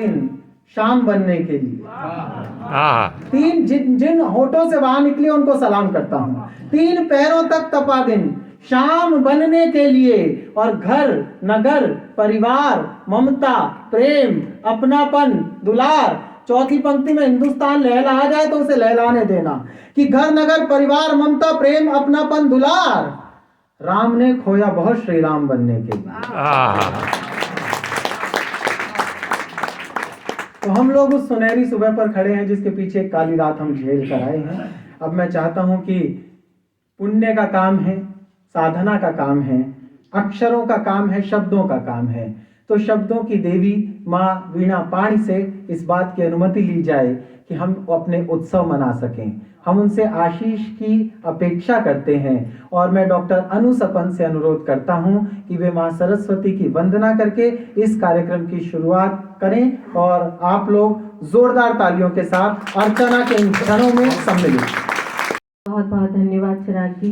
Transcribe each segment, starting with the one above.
दिन शाम बनने के लिए। हाँ 3 जिन होठों से बाहर निकले उनको सलाम करता हूँ। 3 पैरों तक तपा दिन शाम बनने के लिए, और घर नगर परिवार ममता प्रेम अपनापन दुलार। चौथी पंक्ति में हिंदुस्तान लहला जाए तो उसे लहलाने देना कि घर नगर परिवार ममता प्रेम अपनापन दुलार, राम ने खोया बहुत श्री राम बनने के लिए। तो हम लोग उस सुनहरी सुबह पर खड़े हैं जिसके पीछे एक काली रात हम झेल कर आए हैं। अब मैं चाहता हूं कि पुण्य का काम है, साधना का काम है, अक्षरों का काम है, शब्दों का काम है। तो शब्दों की देवी माँ वीणा पाणी से इस बात की अनुमति ली जाए कि हम अपने उत्सव मना सकें। हम उनसे आशीष की अपेक्षा करते हैं और मैं डॉक्टर अनु सपन से अनुरोध करता हूं कि वे मां सरस्वती की वंदना करके इस कार्यक्रम की शुरुआत करें और आप लोग जोरदार तालियों के साथ अर्चना के इन क्षणों में सम्मिलित। बहुत बहुत धन्यवाद चिराग जी।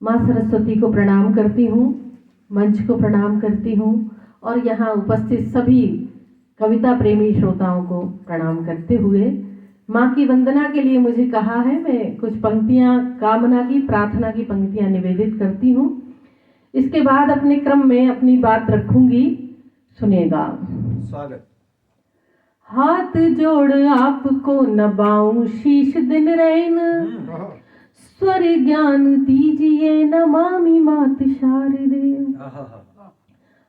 मां सरस्वती को प्रणाम करती हूँ, मंच को प्रणाम करती हूँ और यहाँ उपस्थित सभी कविता प्रेमी श्रोताओं को प्रणाम करते हुए माँ की वंदना के लिए मुझे कहा है, मैं कुछ पंक्तियाँ कामना की प्रार्थना की पंक्तियाँ निवेदित करती हूँ। इसके बाद अपने क्रम में अपनी बात रखूंगी, सुनेगा। स्वागत। हाथ जोड़ आपको नबाऊं शीश दिन रैन, स्वर ज्ञान दीजिए नमामि मात शारदे।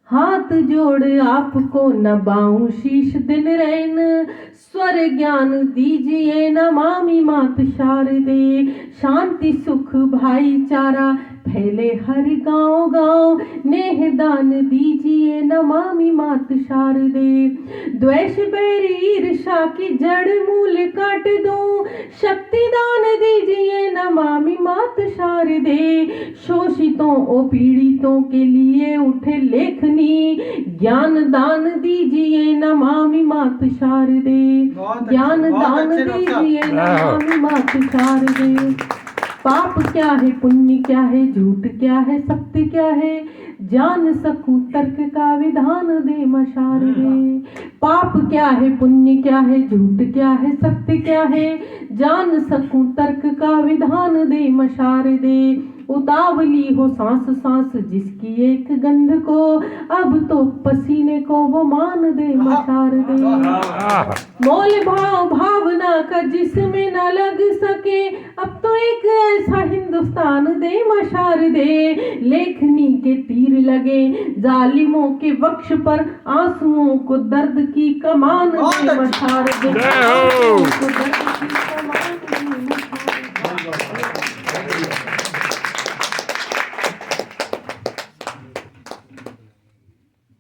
हाथ जोड़ आपको नबाऊं शीश दिन रैन, स्वर ज्ञान दीजिए नमामि मात शारदे। शांति सुख भाईचारा फैले हर गांव गांव, नेह दान दीजिए नमामि मात शारदे। द्वेष बैर ईर्षा की जड़ मूल काट दूं, शक्ति दान दीजिए नमामि मात शारदे। शोषितों और पीड़ितों के लिए उठे लेखनी, ज्ञान दान दीजिए नमामि मात शारदे। ज्ञान दान दीजिए नमामि मात शारदे। पाप क्या है पुण्य क्या है, झूठ क्या है सत्य क्या है, जान सकूं तर्क का विधान दे मां शारदे। पाप क्या है पुण्य क्या है, झूठ क्या है सत्य क्या है, जान सकूं तर्क का विधान दे मां शारदे। उतावली हो सांस सांस जिसकी एक गंध को, अब तो पसीने को वो मान दे मां शारदे। मोल भाव भावना का जिसमें न लग सके, अब तो एक ऐसा हिंदुस्तान दे मां शारदे। लेखनी के तीर लगे जालिमों के वक्ष पर, आंसुओं को दर्द की कमान दे मां शारदे।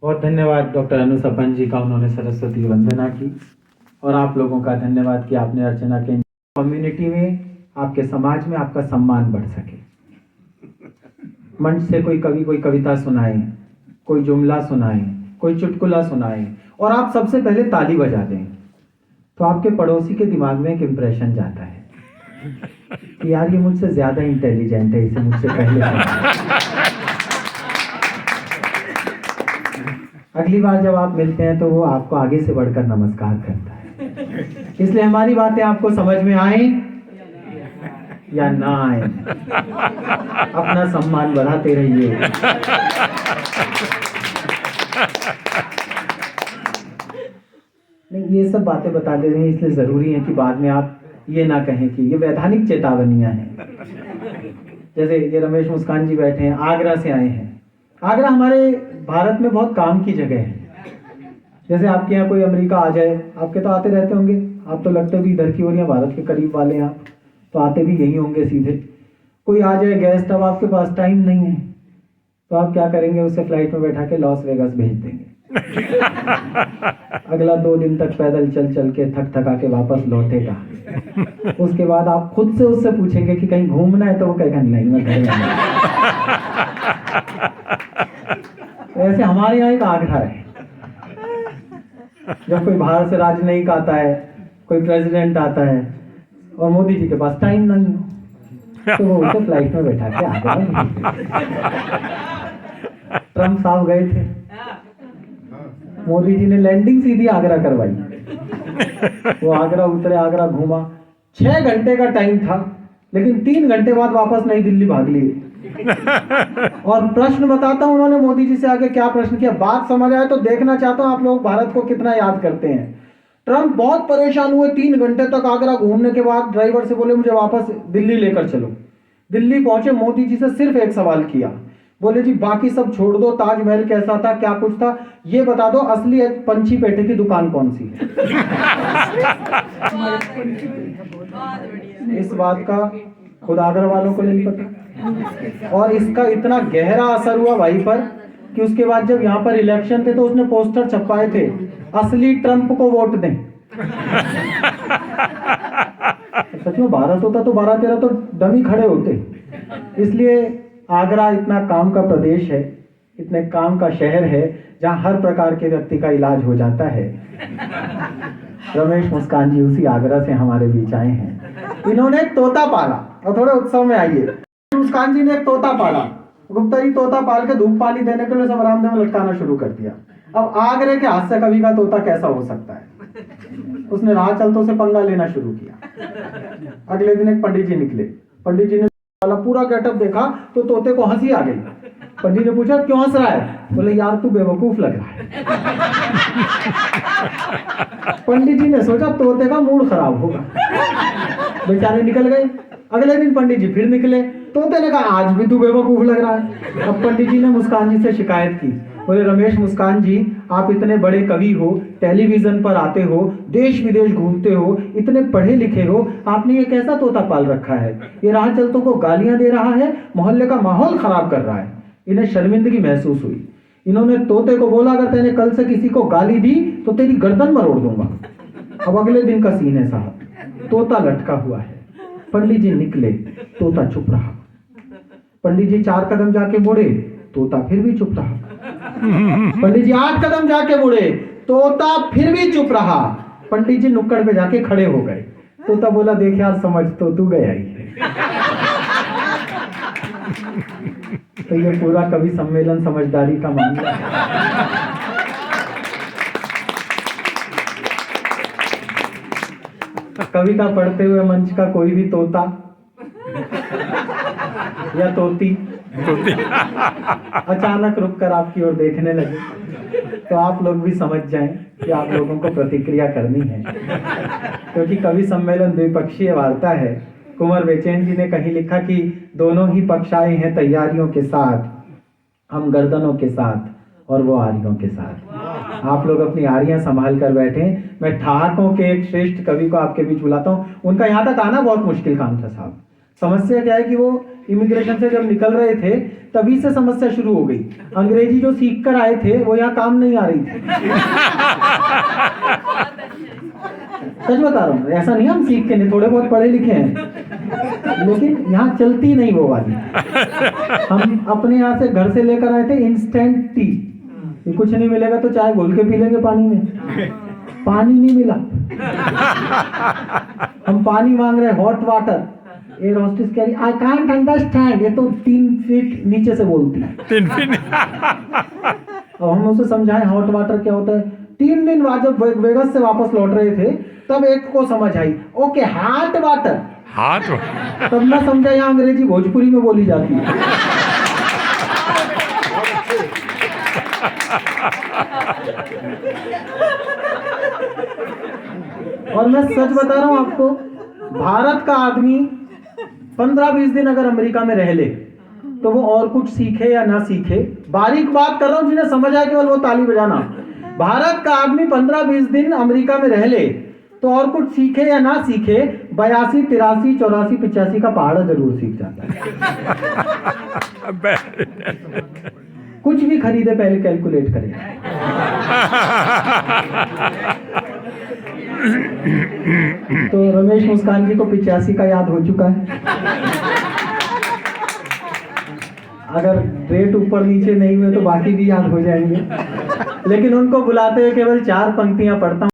बहुत धन्यवाद डॉक्टर अनु सपन जी का, उन्होंने सरस्वती वंदना की। और आप लोगों का धन्यवाद कि आपने अर्चना के कम्युनिटी में, आपके समाज में आपका सम्मान बढ़ सके। मंच से कोई कवि कोई कविता सुनाए, कोई जुमला सुनाए, कोई चुटकुला सुनाए और आप सबसे पहले ताली बजा दें, तो आपके पड़ोसी के दिमाग में एक इम्प्रेशन जाता है कि यार ये मुझसे ज्यादा इंटेलिजेंट है, इसे मुझसे पहले। अगली बार जब आप मिलते हैं तो वो आपको आगे से बढ़कर नमस्कार करता है। इसलिए हमारी बातें आपको समझ में आए या ना आए, अपना सम्मान बढ़ाते रहिए। नहीं, ये सब बातें बता दे रहे हैं इसलिए जरूरी है कि बाद में आप ये ना कहें कि ये वैधानिक चेतावनियां हैं। जैसे ये रमेश मुस्कान जी बैठे हैं, आगरा से आए हैं। आगरा हमारे भारत में बहुत काम की जगह है। जैसे आपके यहाँ कोई अमेरिका आ जाए, आपके तो आते रहते होंगे, आप तो लगते भी इधर की ओर या भारत के करीब वाले हैं, आप तो आते भी यही होंगे सीधे। कोई आ जाए गेस्ट, अब आपके पास टाइम नहीं है तो आप क्या करेंगे, उसे फ्लाइट में बैठा के लॉस वेगास भेज देंगे। अगला 2 दिन तक पैदल चल चल के थक थका के वापस लौटेगा। उसके बाद आप खुद से उससे पूछेंगे कि कहीं घूमना है, तो वो कहेगा नहीं मैं घर में। ऐसे हमारे यहाँ एक आगरा है, जब कोई बाहर से राजनयिक आता है, कोई प्रेसिडेंट आता है और मोदी जी के पास टाइम नहीं हो, तो वो उसे फ्लाइट में बैठा के आगरा। ट्रम्प साहब गए थे, मोदी जी ने लैंडिंग सीधी आगरा करवाई। वो आगरा उतरे, आगरा घूमा, 6 घंटे का टाइम था, लेकिन 3 घंटे बाद वापस नई दिल्ली भाग लिए। और प्रश्न बताता हूं उन्होंने मोदी जी से आगे क्या प्रश्न किया, बात समझ आए तो देखना चाहता हूं आप लोग भारत को कितना याद करते हैं। ट्रंप बहुत परेशान हुए, 3 घंटे तक आगरा घूमने के बाद ड्राइवर से बोले मुझे वापस दिल्ली लेकर चलो। दिल्ली पहुंचे, मोदी जी से सिर्फ एक सवाल किया, बोले जी बाकी सब छोड़ दो, ताजमहल कैसा था, क्या कुछ था, ये बता दो असली पंछी पेठे की दुकान कौन सी है। इस बात का खुद आगरा वालों को नहीं पता। और इसका इतना गहरा असर हुआ भाई पर कि उसके बाद जब यहाँ पर इलेक्शन थे तो उसने पोस्टर छपवाए थे, असली ट्रंप को वोट दें। सच में भारत होता तो 12-13 तो डमी खड़े होते। इसलिए आगरा इतना काम का प्रदेश है, इतने काम का शहर है, जहां हर प्रकार के व्यक्ति का इलाज हो जाता है। रमेश मुस्कान जी उसी आगरा से हमारे बीच आए हैं। इन्होंने एक तोता पाला, और थोड़े उत्सव में आइए। मुस्कान जी ने एक तोता पाला, गुप्ता जी तोता पाल के धूप पानी देने के लिए सब बरामदे में लटकाना शुरू कर दिया। अब आगरे के हास्य कवि का तोता कैसा हो सकता है, उसने राह चलतों से पंगा लेना शुरू किया। अगले दिन एक पंडित जी निकले, पंडित जी ने वाला पूरा गेटअप देखा तो तोते को हंसी आ गई। पंडित ने पूछा क्यों हंस रहा है, बोले यार तू बेवकूफ लग रहा है। पंडित जी ने सोचा तोते का मूड खराब होगा, बेचारे निकल गए। अगले दिन पंडित जी फिर निकले, तोते ने कहा आज भी तू बेवकूफ लग रहा है। अब पंडित जी ने मुस्कान जी से शिकायत की, बोले रमेश मुस्कान जी आप इतने बड़े कवि हो, टेलीविजन पर आते हो, देश विदेश घूमते हो, इतने पढ़े लिखे हो, आपने ये कैसा तोता पाल रखा है, ये राह चलतों को गालियां दे रहा है, मोहल्ले का माहौल खराब कर रहा है। इन्हें शर्मिंदगी महसूस हुई। इन्होंने तोते को बोला अगर तेने कल से किसी को गाली दी तो तेरी गर्दन मरोड़ दूंगा। अब अगले दिन का सीन है साहब, तोता लटका हुआ है। पंडित जी निकले, तोता चुप रहा। पंडित जी 4 कदम जाके मुड़े, तोता फिर भी चुप रहा। पंडित जी 8 कदम जाके मुड़े, तोता फिर भी चुप रहा। पंडित जी नुक्कड़ पे जाके खड़े हो गए। तोता बोला देख यार समझ तो तू गया ही है। तो ये पूरा कवि सम्मेलन समझदारी का मामला है। कविता पढ़ते हुए मंच का कोई भी तोता या तोती अचानक रुककर आपकी ओर देखने लगे तो आप लोग भी समझ जाएं कि आप लोगों को प्रतिक्रिया करनी है, क्योंकि कवि सम्मेलन द्विपक्षीय वार्ता है। कुंवर बेचैन जी ने कहीं लिखा कि दोनों ही पक्ष आए हैं तैयारियों के साथ, हम गर्दनों के साथ और वो आरियों के साथ। आप लोग अपनी आरियां संभाल कर बैठे। मैं ठहाकों के एक श्रेष्ठ कवि को आपके बीच बुलाता हूँ। उनका यहाँ तक आना बहुत मुश्किल काम था साहब। समस्या क्या है कि वो इमिग्रेशन से जब निकल रहे थे तभी से समस्या शुरू हो गई। अंग्रेजी जो सीख कर आए थे वो यहाँ काम नहीं आ रही थी। सच बता रहा हूँ, ऐसा नहीं हम सीख के नहीं, थोड़े बहुत पढ़े लिखे हैं, लेकिन यहाँ चलती नहीं वो वाली। हम अपने यहाँ से घर से लेकर आए थे इंस्टेंट टी, ये कुछ नहीं मिलेगा तो चाय घोल के पी लेंगे पानी में, पानी नहीं मिला। हम पानी मांग रहे हॉट वाटर, एयर होस्टेस कह रही आई कांट अंडरस्टैंड, ये तो 3 फीट नीचे से बोलती है। 3 फीट। अब हम उसे समझाएं हॉट वाटर क्या होता है। 3 दिन बाद जब वेगस से वापस लौट रहे थे तब एक को समझ आई, ओके हॉट वाटर। हाथ तब मैं समझा यहाँ अंग्रेजी भोजपुरी में बोली जाती है। और मैं सच बता रहा हूं आपको, भारत का आदमी 15-20 दिन अगर अमेरिका में रह ले तो वो और कुछ सीखे या ना सीखे, बारीक बात कर रहा हूं, जिन्हें समझ आए केवल वो ताली बजाना। भारत का आदमी 15-20 दिन अमेरिका में रह ले तो और कुछ सीखे या ना सीखे, 82, 83, 84, 85 का पहाड़ा जरूर सीख जाता है। कुछ भी खरीदे पहले कैलकुलेट करें। तो रमेश मुस्कान जी को 85 का याद हो चुका है। अगर रेट ऊपर नीचे नहीं हुए तो बाकी भी याद हो जाएंगे, लेकिन उनको बुलाते हुए केवल 4 पंक्तियां पढ़ता हूं।